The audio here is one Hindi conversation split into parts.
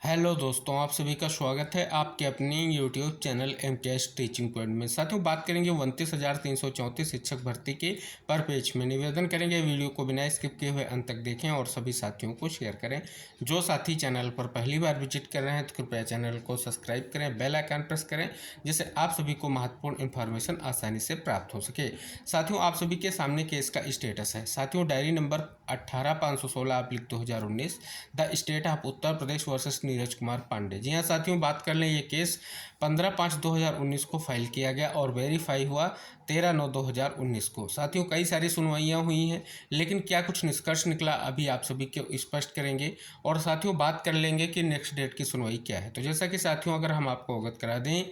हेलो दोस्तों, आप सभी का स्वागत है आपके अपने YouTube channel MKS teaching point में। साथियों, बात करेंगे 29,334 शिक्षक भर्ती के पर पेज में। निवेदन करेंगे वीडियो को बिना स्किप किए हुए अंत तक देखें और सभी साथियों को शेयर करें। जो साथी चैनल पर पहली बार विजिट कर रहे हैं तो कृपया चैनल को सब्सक्राइब करें, बेल आइकन प्रेस करें, जिससे आप सभी को महत्वपूर्ण इन्फॉर्मेशन आसानी से प्राप्त हो सके। साथियों, आप सभी के सामने केस का स्टेटस है। साथियों, diary number 18/516/2019 the state of Uttar Pradesh versus Neeraj Kumar Pandey. जी हाँ साथियों, बात कर लें, ये केस 15/5/2019 को फाइल किया गया और वेरीफाई हुआ 13/9/2019 को। साथियों, कई सारी सुनवाइयाँ हुई हैं, लेकिन क्या कुछ निष्कर्ष निकला अभी आप सभी को स्पष्ट करेंगे। और साथियों, बात कर लेंगे कि नेक्स्ट डेट की सुनवाई क्या है। तो जैसा कि साथियों, अगर हम आपको अवगत करा दें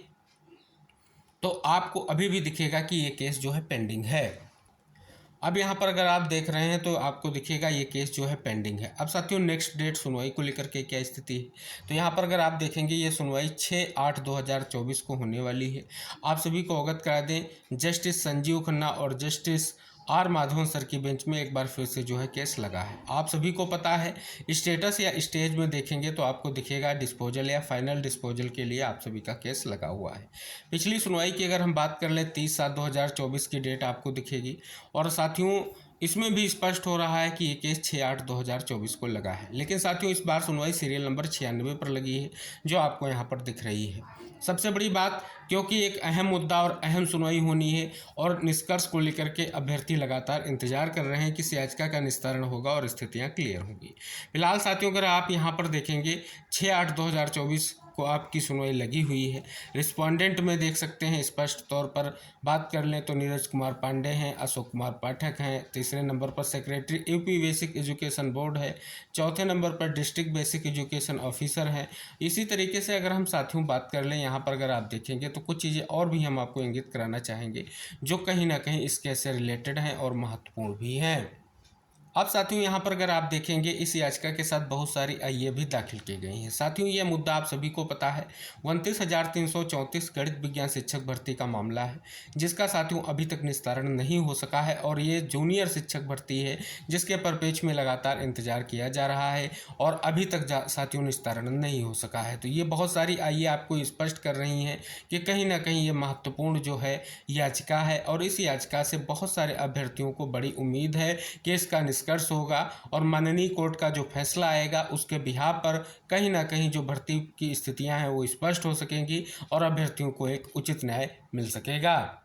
तो आपको अभी भी दिखेगा कि ये केस जो है पेंडिंग है। अब यहाँ पर अगर आप देख रहे हैं तो आपको दिखेगा ये केस जो है पेंडिंग है। अब साथियों, नेक्स्ट डेट सुनवाई को लेकर के क्या स्थिति है, तो यहाँ पर अगर आप देखेंगे ये सुनवाई 6/8/2024 को होने वाली है। आप सभी को अवगत करा दें, जस्टिस संजीव खन्ना और जस्टिस आर माधवन सर की बेंच में एक बार फिर से जो है केस लगा है। आप सभी को पता है, स्टेटस या स्टेज में देखेंगे तो आपको दिखेगा डिस्पोजल या फाइनल डिस्पोजल के लिए आप सभी का केस लगा हुआ है। पिछली सुनवाई की अगर हम बात कर लें 30/7/2024 की डेट आपको दिखेगी। और साथियों, इसमें भी स्पष्ट हो रहा है कि ये केस 6/8/2024 को लगा है। लेकिन साथियों, इस बार सुनवाई सीरियल नंबर 96 पर लगी है, जो आपको यहाँ पर दिख रही है। सबसे बड़ी बात, क्योंकि एक अहम मुद्दा और अहम सुनवाई होनी है और निष्कर्ष को लेकर के अभ्यर्थी लगातार इंतजार कर रहे हैं कि याचिका का निस्तारण होगा और स्थितियां क्लियर होंगी। फिलहाल साथियों, अगर आप यहाँ पर देखेंगे 6/8/2024 को आपकी सुनवाई लगी हुई है। रिस्पोंडेंट में देख सकते हैं स्पष्ट तौर पर बात कर लें तो नीरज कुमार पांडे हैं, अशोक कुमार पाठक हैं, तीसरे नंबर पर secretary UP basic education board है, चौथे नंबर पर डिस्ट्रिक्ट बेसिक एजुकेशन ऑफिसर है। इसी तरीके से अगर हम साथियों बात कर लें, यहाँ पर अगर आप देखेंगे तो कुछ चीज़ें और भी हम आपको इंगित कराना चाहेंगे जो कहीं ना कहीं इस केस से रिलेटेड हैं और महत्वपूर्ण भी हैं। अब साथियों, यहाँ पर अगर आप देखेंगे, इस याचिका के साथ बहुत सारी आईए भी दाखिल की गई हैं। साथियों, यह मुद्दा आप सभी को पता है, 29,334 गणित विज्ञान शिक्षक भर्ती का मामला है, जिसका साथियों अभी तक निस्तारण नहीं हो सका है। और ये जूनियर शिक्षक भर्ती है, जिसके परपेच में लगातार इंतजार किया जा रहा है और अभी तक साथियों निस्तारण नहीं हो सका है। तो ये बहुत सारी आईए आपको स्पष्ट कर रही हैं कि कहीं ना कहीं ये महत्वपूर्ण जो है याचिका है और इस याचिका से बहुत सारे अभ्यर्थियों को बड़ी उम्मीद है कि इसका निष्कर्ष होगा और माननीय कोर्ट का जो फैसला आएगा उसके बिहाफ पर कहीं ना कहीं जो भर्ती की स्थितियां हैं वो स्पष्ट हो सकेंगी और अभ्यर्थियों को एक उचित न्याय मिल सकेगा।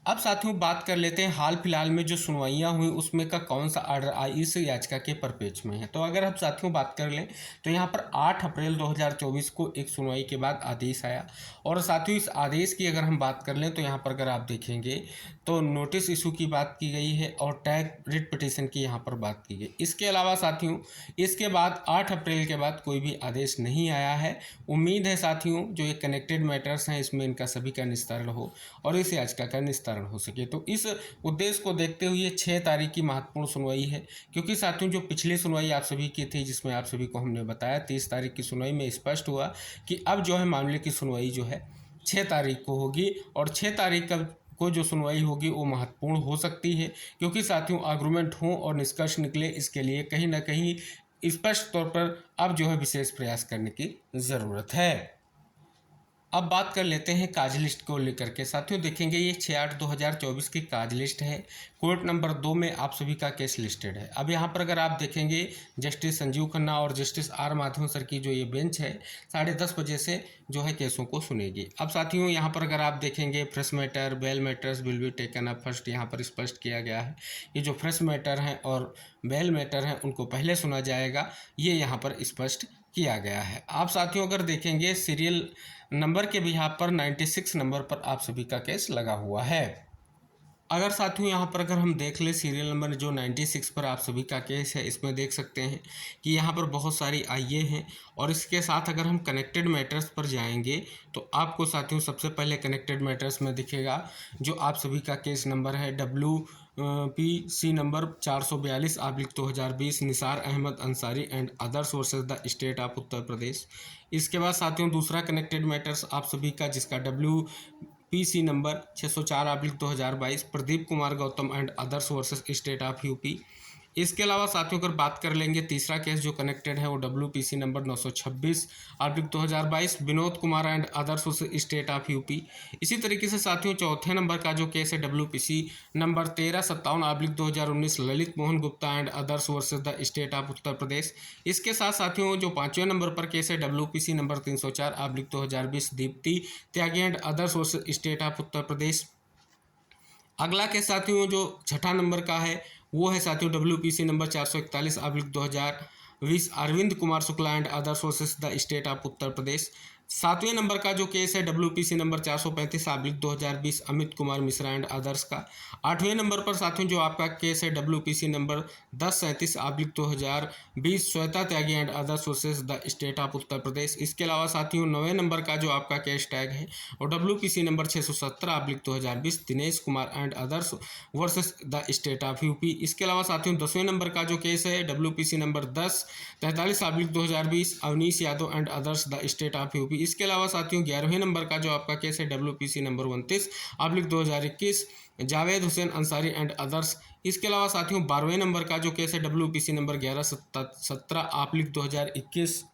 अब साथियों, बात कर लेते हैं हाल फिलहाल में जो सुनवाइयाँ हुई उसमें का कौन सा आर्डर आई इस याचिका के परपेच में है। तो अगर हम साथियों बात कर लें तो यहाँ पर 8 अप्रैल 2024 को एक सुनवाई के बाद आदेश आया। और साथियों, इस आदेश की अगर हम बात कर लें तो यहाँ पर अगर आप देखेंगे तो नोटिस इशू की बात की गई है और टैग रिट पिटिशन की यहाँ पर बात की गई। इसके अलावा साथियों, इसके बाद 8 अप्रैल के बाद कोई भी आदेश नहीं आया है। उम्मीद है साथियों, जो ये कनेक्टेड मैटर्स हैं इसमें इनका सभी का निस्तारण हो और इस याचिका का निस्तारण हो सके। तो इस उद्देश्य को देखते हुए 6 तारीख की महत्वपूर्ण सुनवाई है, क्योंकि साथियों जो पिछली सुनवाई आप सभी की थी जिसमें आप सभी को हमने बताया 30 तारीख की सुनवाई में स्पष्ट हुआ कि अब जो है मामले की सुनवाई जो है 6 तारीख को होगी। और 6 तारीख को जो सुनवाई होगी वो महत्वपूर्ण हो सकती है, क्योंकि साथियों आर्गूमेंट हो और निष्कर्ष निकले, इसके लिए कहीं ना कहीं स्पष्ट तौर पर अब जो है विशेष प्रयास करने की ज़रूरत है। अब बात कर लेते हैं काज लिस्ट को लेकर के। साथियों देखेंगे, ये 6/8/2024 की काज लिस्ट है। कोर्ट नंबर 2 में आप सभी का केस लिस्टेड है। अब यहाँ पर अगर आप देखेंगे, जस्टिस संजीव खन्ना और जस्टिस आर माधवन सर की जो ये बेंच है 10:30 बजे से जो है केसों को सुनेगी। अब साथियों, यहाँ पर अगर आप देखेंगे, fresh matter bail matters will be taken up first, यहाँ पर स्पष्ट किया गया है। ये जो फ्रेश मैटर हैं और बेल मैटर हैं उनको पहले सुना जाएगा, ये यहाँ पर स्पष्ट किया गया है। आप साथियों अगर देखेंगे, सीरियल नंबर के बिहाफ पर 96 नंबर पर आप सभी का केस लगा हुआ है। अगर साथियों यहाँ पर अगर हम देख लें सीरियल नंबर जो 96 पर आप सभी का केस है, इसमें देख सकते हैं कि यहाँ पर बहुत सारी आईए हैं। और इसके साथ अगर हम कनेक्टेड मैटर्स पर जाएंगे तो आपको साथियों सबसे पहले कनेक्टेड मैटर्स में दिखेगा जो आप सभी का केस नंबर है WPC number 442/2020 Nisar Ahmad Ansari and others versus the state of Uttar Pradesh. इसके बाद साथियों दूसरा कनेक्टेड मैटर्स आप सभी का जिसका WPC number 604/2022 Pradeep Kumar Gautam and others versus state of UP. इसके अलावा साथियों अगर बात कर लेंगे तीसरा केस जो कनेक्टेड है वो WPC number 926/2022 Vinod Kumar and others state of UP. इसी तरीके से साथियों चौथे नंबर का जो केस है WPC number 1357/2019 Lalit Mohan Gupta and others versus the state of Uttar Pradesh. इसके साथ साथियों जो पांचवें नंबर पर केस है WPC number 304/2020 Deepti Tyagi and others versus state of Uttar Pradesh. अगला केस साथियों जो छठा नंबर का है वो है साथियों WPC number 441/2020 Arvind Kumar Shukla and others versus the state of Uttar Pradesh. सातवें नंबर का जो केस है WPC number 435/2020 Amit Kumar Mishra and others का। आठवें नंबर पर साथियों जो आपका केस है WPC number 1037/2020 Shweta Tyagi and others versus the state of Uttar Pradesh. इसके अलावा साथियों 9वें नंबर का जो आपका केस टैग है और WPC number 617/2020 Dinesh Kumar and others versus the state of UP. इसके अलावा साथियों 10वें नंबर का जो केस है WPC number 1043/2020 Avnish Yadav and others the state of UP. इसके अलावा साथियों 11वें नंबर का जो आपका केस है WPC number 29/2021 Javed Hussain Ansari and others. इसके अलावा साथियों 12वें नंबर का जो केस है WPC number 1117/2021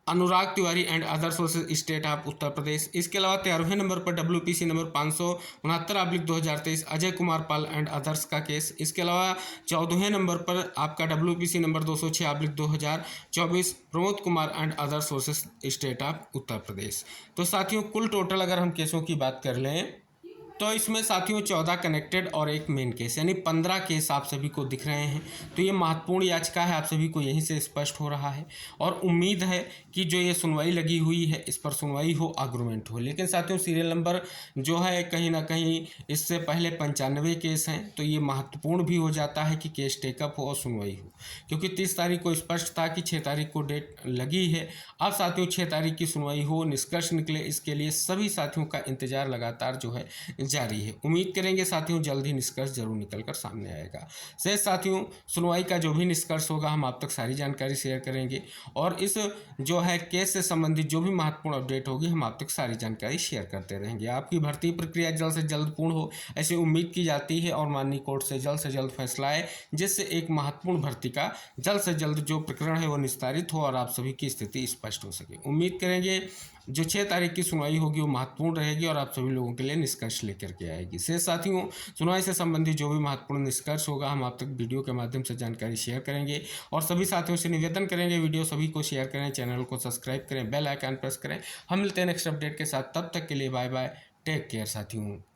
Anurag Tiwari and others versus state of Uttar Pradesh. इसके अलावा 13वें नंबर पर WPC number 569/2023 Ajay Kumar Pal and others का केस। इसके अलावा 14वें नंबर पर आपका WPC number 206/2024 Pramod Kumar and others versus state of Uttar Pradesh. तो साथियों कुल टोटल अगर हम केसों की बात कर लें तो इसमें साथियों 14 कनेक्टेड और एक मेन केस यानी 15 केस आप सभी को दिख रहे हैं। तो ये महत्वपूर्ण याचिका है, आप सभी को यहीं से स्पष्ट हो रहा है और उम्मीद है कि जो ये सुनवाई लगी हुई है इस पर सुनवाई हो, आर्गूमेंट हो। लेकिन साथियों सीरियल नंबर जो है कहीं ना कहीं इससे पहले 95 केस हैं, तो ये महत्वपूर्ण भी हो जाता है कि केस टेकअप हो और सुनवाई हो, क्योंकि 30 तारीख को स्पष्ट था कि 6 तारीख को डेट लगी है। अब साथियों 6 तारीख की सुनवाई हो, निष्कर्ष निकले, इसके लिए सभी साथियों का इंतजार लगातार जो है जारी है। उम्मीद करेंगे साथियों जल्द ही निष्कर्ष जरूर निकलकर सामने आएगा। शेष साथियों सुनवाई का जो भी निष्कर्ष होगा हम आप तक सारी जानकारी शेयर करेंगे और इस जो है केस से संबंधित जो भी महत्वपूर्ण अपडेट होगी हम आप तक सारी जानकारी शेयर करते रहेंगे। आपकी भर्ती प्रक्रिया जल्द से जल्द पूर्ण हो ऐसी उम्मीद की जाती है और माननीय कोर्ट से जल्द फैसला आए, जिससे एक महत्वपूर्ण भर्ती का जल्द से जल्द जो प्रकरण है वो निस्तारित हो और आप सभी की स्थिति स्पष्ट हो सके। उम्मीद करेंगे जो 6 तारीख की सुनवाई होगी वो महत्वपूर्ण रहेगी और आप सभी लोगों के लिए निष्कर्ष लेकर के आएगी। शेष साथियों सुनवाई से संबंधित जो भी महत्वपूर्ण निष्कर्ष होगा हम आप तक वीडियो के माध्यम से जानकारी शेयर करेंगे और सभी साथियों से निवेदन करेंगे वीडियो सभी को शेयर करें, चैनल को सब्सक्राइब करें, बेल आइकन प्रेस करें। हम मिलते हैं नेक्स्ट अपडेट के साथ, तब तक के लिए बाय बाय, टेक केयर साथियों।